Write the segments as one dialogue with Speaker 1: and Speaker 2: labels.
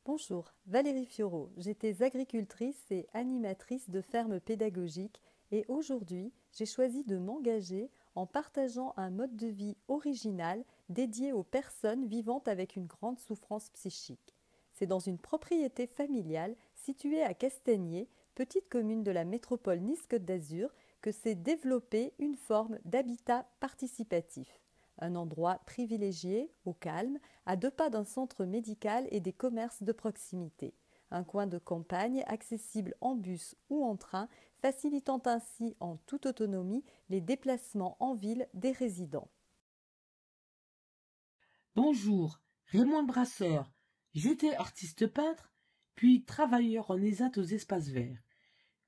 Speaker 1: Bonjour, Valérie Fiorot. J'étais agricultrice et animatrice de ferme pédagogique et aujourd'hui, j'ai choisi de m'engager en partageant un mode de vie original dédié aux personnes vivant avec une grande souffrance psychique. C'est dans une propriété familiale située à Castagnier, petite commune de la métropole Nice-Côte d'Azur, que s'est développée une forme d'habitat participatif. Un endroit privilégié, au calme, à 2 pas d'un centre médical et des commerces de proximité. Un coin de campagne accessible en bus ou en train, facilitant ainsi en toute autonomie les déplacements en ville des résidents.
Speaker 2: Bonjour, Raymond Brasseur. J'étais artiste peintre, puis travailleur en ESAT aux espaces verts.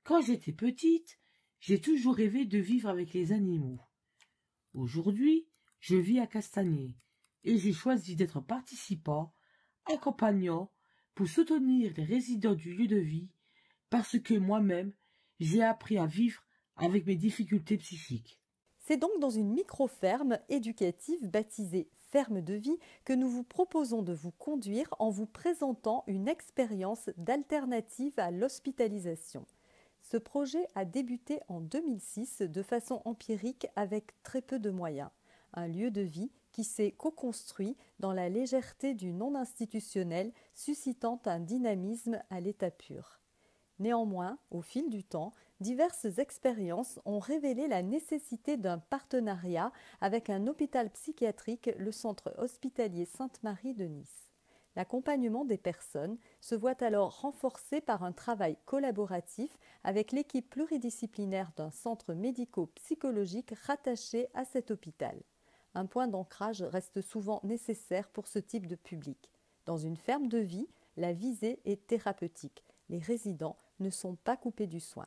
Speaker 2: Quand j'étais petite, j'ai toujours rêvé de vivre avec les animaux. Aujourd'hui, je vis à Castagnier et j'ai choisi d'être participant, accompagnant pour soutenir les résidents du lieu de vie parce que moi-même, j'ai appris à vivre avec mes difficultés psychiques.
Speaker 1: C'est donc dans une micro-ferme éducative baptisée Ferme de Vie que nous vous proposons de vous conduire en vous présentant une expérience d'alternative à l'hospitalisation. Ce projet a débuté en 2006 de façon empirique avec très peu de moyens. Un lieu de vie qui s'est co-construit dans la légèreté du non institutionnel, suscitant un dynamisme à l'état pur. Néanmoins, au fil du temps, diverses expériences ont révélé la nécessité d'un partenariat avec un hôpital psychiatrique, le centre hospitalier Sainte-Marie de Nice. L'accompagnement des personnes se voit alors renforcé par un travail collaboratif avec l'équipe pluridisciplinaire d'un centre médico-psychologique rattaché à cet hôpital. Un point d'ancrage reste souvent nécessaire pour ce type de public. Dans une ferme de vie, la visée est thérapeutique. Les résidents ne sont pas coupés du soin.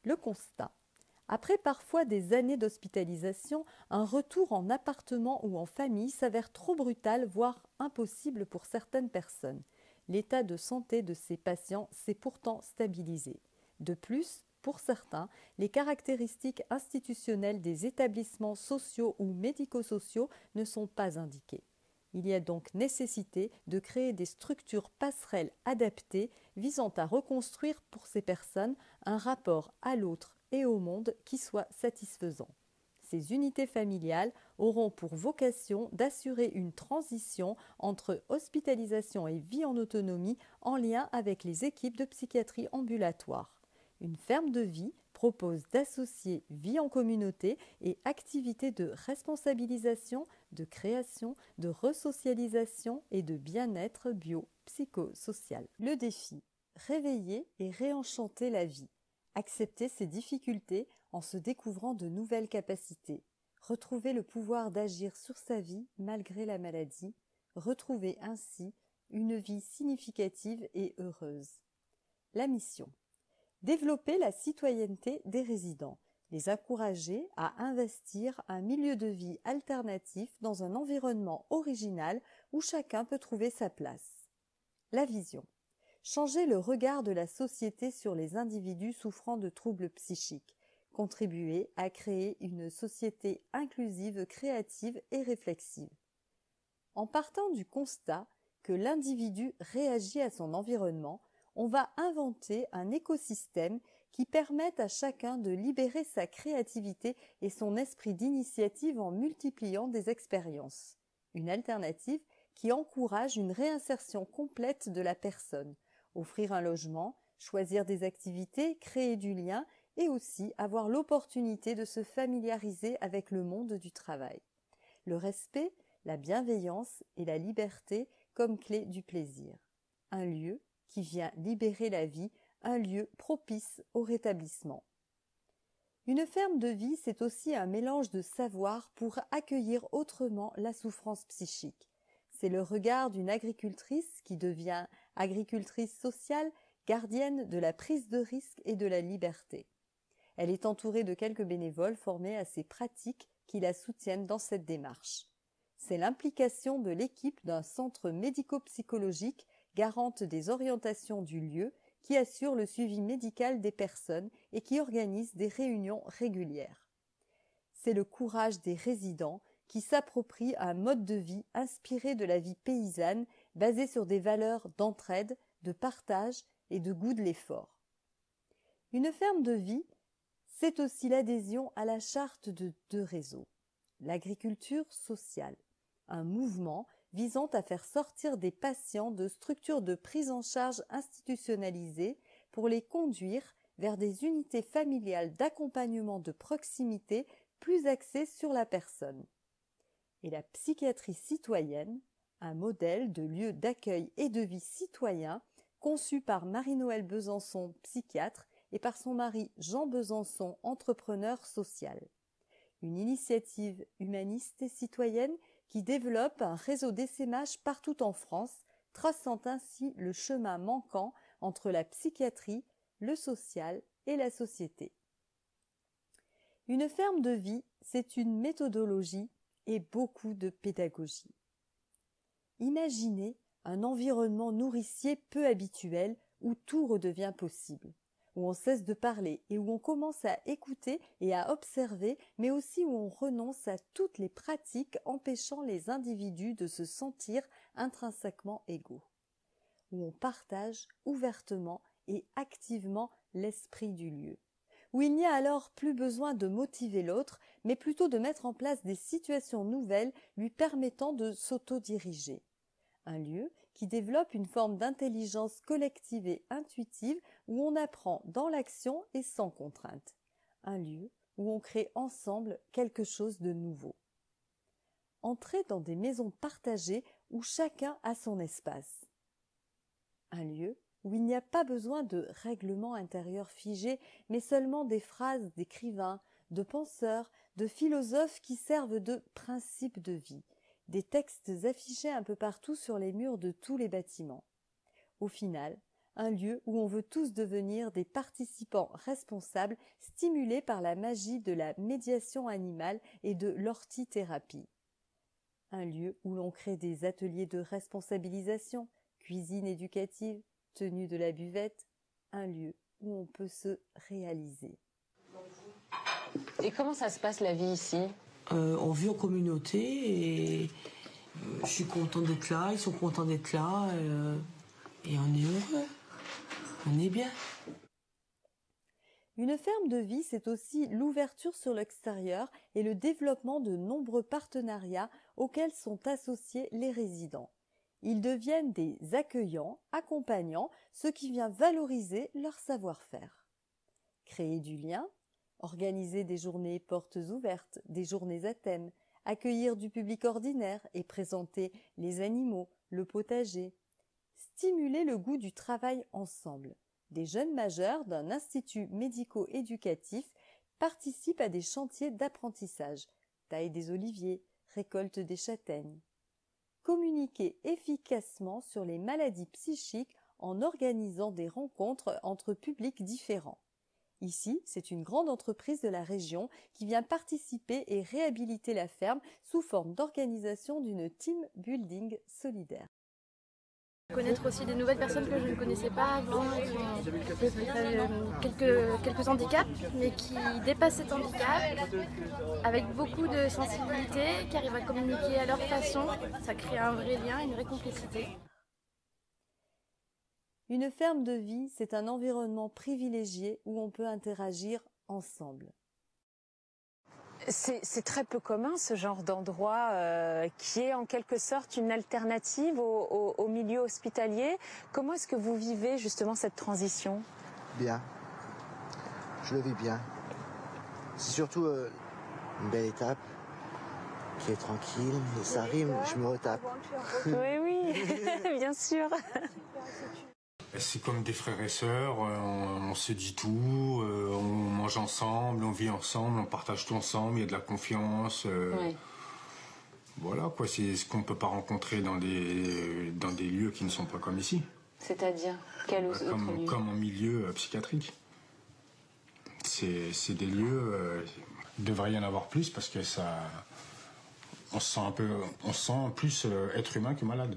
Speaker 1: Le constat. Après parfois des années d'hospitalisation, un retour en appartement ou en famille s'avère trop brutal, voire impossible pour certaines personnes. L'état de santé de ces patients s'est pourtant stabilisé. De plus, pour certains, les caractéristiques institutionnelles des établissements sociaux ou médico-sociaux ne sont pas indiquées. Il y a donc nécessité de créer des structures passerelles adaptées visant à reconstruire pour ces personnes un rapport à l'autre et au monde qui soit satisfaisant. Ces unités familiales auront pour vocation d'assurer une transition entre hospitalisation et vie en autonomie en lien avec les équipes de psychiatrie ambulatoire. Une ferme de vie propose d'associer vie en communauté et activités de responsabilisation, de création, de resocialisation et de bien-être bio-psychosocial. Le défi, réveiller et réenchanter la vie. Accepter ses difficultés en se découvrant de nouvelles capacités. Retrouver le pouvoir d'agir sur sa vie malgré la maladie. Retrouver ainsi une vie significative et heureuse. La mission. Développer la citoyenneté des résidents, les encourager à investir un milieu de vie alternatif dans un environnement original où chacun peut trouver sa place. La vision. Changer le regard de la société sur les individus souffrant de troubles psychiques, contribuer à créer une société inclusive, créative et réflexive. En partant du constat que l'individu réagit à son environnement, on va inventer un écosystème qui permette à chacun de libérer sa créativité et son esprit d'initiative en multipliant des expériences. Une alternative qui encourage une réinsertion complète de la personne, offrir un logement, choisir des activités, créer du lien et aussi avoir l'opportunité de se familiariser avec le monde du travail. Le respect, la bienveillance et la liberté comme clé du plaisir. Un lieu qui vient libérer la vie, un lieu propice au rétablissement. Une ferme de vie, c'est aussi un mélange de savoir pour accueillir autrement la souffrance psychique. C'est le regard d'une agricultrice qui devient agricultrice sociale, gardienne de la prise de risque et de la liberté. Elle est entourée de quelques bénévoles formés à ces pratiques qui la soutiennent dans cette démarche. C'est l'implication de l'équipe d'un centre médico-psychologique garante des orientations du lieu, qui assure le suivi médical des personnes et qui organise des réunions régulières. C'est le courage des résidents qui s'approprient un mode de vie inspiré de la vie paysanne basé sur des valeurs d'entraide, de partage et de goût de l'effort. Une ferme de vie, c'est aussi l'adhésion à la charte de deux réseaux. L'agriculture sociale, un mouvement visant à faire sortir des patients de structures de prise en charge institutionnalisées pour les conduire vers des unités familiales d'accompagnement de proximité plus axées sur la personne. Et la psychiatrie citoyenne, un modèle de lieu d'accueil et de vie citoyen conçu par Marie-Noëlle Besançon, psychiatre, et par son mari Jean Besançon, entrepreneur social. Une initiative humaniste et citoyenne qui développe un réseau d'essaimage partout en France, traçant ainsi le chemin manquant entre la psychiatrie, le social et la société. Une ferme de vie, c'est une méthodologie et beaucoup de pédagogie. Imaginez un environnement nourricier peu habituel où tout redevient possible, où on cesse de parler et où on commence à écouter et à observer, mais aussi où on renonce à toutes les pratiques empêchant les individus de se sentir intrinsèquement égaux, où on partage ouvertement et activement l'esprit du lieu, où il n'y a alors plus besoin de motiver l'autre, mais plutôt de mettre en place des situations nouvelles lui permettant de s'autodiriger. Un lieu qui développe une forme d'intelligence collective et intuitive où on apprend dans l'action et sans contrainte. Un lieu où on crée ensemble quelque chose de nouveau. Entrez dans des maisons partagées où chacun a son espace. Un lieu où il n'y a pas besoin de règlements intérieurs figés, mais seulement des phrases d'écrivains, de penseurs, de philosophes qui servent de principes de vie. Des textes affichés un peu partout sur les murs de tous les bâtiments. Au final, un lieu où on veut tous devenir des participants responsables stimulés par la magie de la médiation animale et de l'ortithérapie. Un lieu où l'on crée des ateliers de responsabilisation, cuisine éducative, tenue de la buvette, un lieu où on peut se réaliser.
Speaker 3: Et comment ça se passe la vie ici ?
Speaker 2: On vit en communauté et je suis contente d'être là, ils sont contents d'être là et on est heureux, on est bien.
Speaker 1: Une ferme de vie, c'est aussi l'ouverture sur l'extérieur et le développement de nombreux partenariats auxquels sont associés les résidents. Ils deviennent des accueillants, accompagnants, ce qui vient valoriser leur savoir-faire. Créer du lien, organiser des journées portes ouvertes, des journées à thème, accueillir du public ordinaire et présenter les animaux, le potager. Stimuler le goût du travail ensemble. Des jeunes majeurs d'un institut médico-éducatif participent à des chantiers d'apprentissage, taille des oliviers, récolte des châtaignes. Communiquer efficacement sur les maladies psychiques en organisant des rencontres entre publics différents. Ici, c'est une grande entreprise de la région qui vient participer et réhabiliter la ferme sous forme d'organisation d'une team building solidaire.
Speaker 4: Connaître aussi des nouvelles personnes que je ne connaissais pas avant, qui ont quelques handicaps, mais qui dépassent cet handicap avec beaucoup de sensibilité, qui arrivent à communiquer à leur façon. Ça crée un vrai lien, une vraie complicité.
Speaker 1: Une ferme de vie, c'est un environnement privilégié où on peut interagir ensemble.
Speaker 3: C'est très peu commun ce genre d'endroit qui est en quelque sorte une alternative au milieu hospitalier. Comment est-ce que vous vivez justement cette transition ?
Speaker 5: Bien. Je le vis bien. C'est surtout une belle étape qui est tranquille. Et ça rime, je me retape.
Speaker 3: Oui, bien sûr.
Speaker 6: C'est comme des frères et sœurs, on se dit tout, on mange ensemble, on vit ensemble, on partage tout ensemble, il y a de la confiance.
Speaker 3: Oui.
Speaker 6: Voilà, quoi, c'est ce qu'on ne peut pas rencontrer dans des lieux qui ne sont pas comme ici.
Speaker 3: C'est-à-dire quel autre lieu ?
Speaker 6: Comme en milieu psychiatrique. C'est des lieux, il devrait y en avoir plus parce que on se sent plus être humain que malade.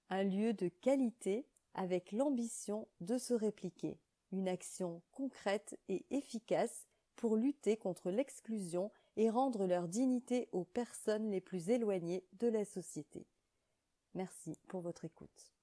Speaker 1: Un lieu de qualité avec l'ambition de se répliquer, une action concrète et efficace pour lutter contre l'exclusion et rendre leur dignité aux personnes les plus éloignées de la société. Merci pour votre écoute.